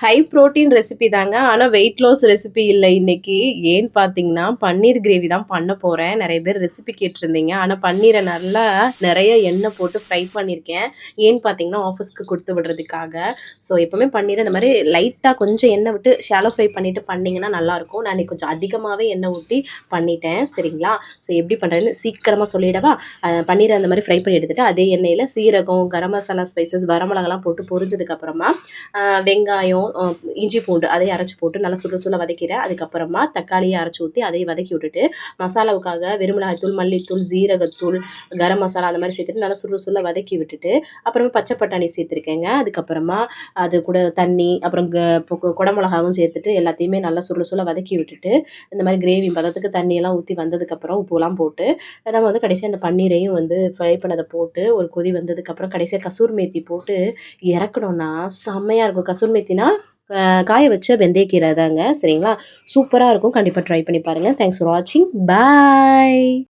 High protein recipe தாங்க. ஆனா weight loss recipe இல்ல இன்னைக்கு. ஏன்னு பார்த்தீங்கன்னா, பன்னீர் கிரேவி தான் பண்ண போறேன். நெறைய பேர் ரெசிபி கேட்டிருந்தீங்க. ஆனா பன்னீர நல்லா நெறைய எண்ணெய் போட்டு ஃப்ரை பண்ணியிருக்கேன். ஏன்னு பார்த்தீங்கன்னா, ஆஃபீஸ்க்கு குடுத்து விடுறதுக்காக. ஸோ எப்பவுமே பன்னீர இந்த மாரி லைட்டா கொஞ்சம் எண்ணெய் விட்டு ஷாலோ ஃப்ரை பண்ணிட்டு பண்ணீங்கன்னா நல்லாயிருக்கும். நான் இன்னைக்கு கொஞ்சம் அதிகமாவே எண்ணெய் ஊத்தி பண்ணிட்டேன். சரிங்களா? ஸோ எப்படி பண்றதுன்னு சீக்கிரமா சொல்லிடவா? பன்னீர அந்த மாரி ஃப்ரை பண்ணி எடுத்துட்டு, அதே எண்ணெயில சீரகம், கரம் மசாலா ஸ்பைசஸ், வரமிளகாலாம் போட்டு பொரிஞ்சதுக்கு அப்புறமா, வெங்காயம், இஞ்சி பூண்டு அதையும் அரைச்சி போட்டு நல்லா சுட சுட வதக்கிறேன். அதுக்கப்புறமா தக்காளியை அரைச்சி ஊற்றி அதையும் வதக்கி விட்டுட்டு மசாலாவுக்காக வெறுமிளகாய்த்தூள், மல்லித்தூள், ஜீரகத்தூள், கரம் மசாலா அந்த மாதிரி சேர்த்துட்டு நல்லா சுட சுட வதக்கி விட்டுட்டு அப்புறமா பச்சை பட்டாணி சேர்த்துருக்கேங்க. அதுக்கப்புறமா அது கூட தண்ணி அப்புறம் குடமிளகாவும் சேர்த்துட்டு எல்லாத்தையுமே நல்லா சுட சுட வதக்கி விட்டுட்டு இந்த மாதிரி கிரேவி பதத்துக்கு தண்ணியெல்லாம் ஊற்றி வந்ததுக்கப்புறம் உப்புலாம் போட்டு நம்ம வந்து கடைசியாக அந்த பன்னீரையும் வந்து ஃப்ரை பண்ணதை போட்டு ஒரு கொதி வந்ததுக்கப்புறம் கடைசியாக கசூர் மேத்தி போட்டு இறக்கணும்னா செம்மையாக இருக்கும். கசூரி மேத்தினா காய வச்ச வெந்தயக்கீரை தாங்க. சரிங்களா? சூப்பரா இருக்கும். கண்டிப்பா ட்ரை பண்ணி பாருங்க. தேங்க்ஸ் ஃபார் வாட்சிங். பாய்.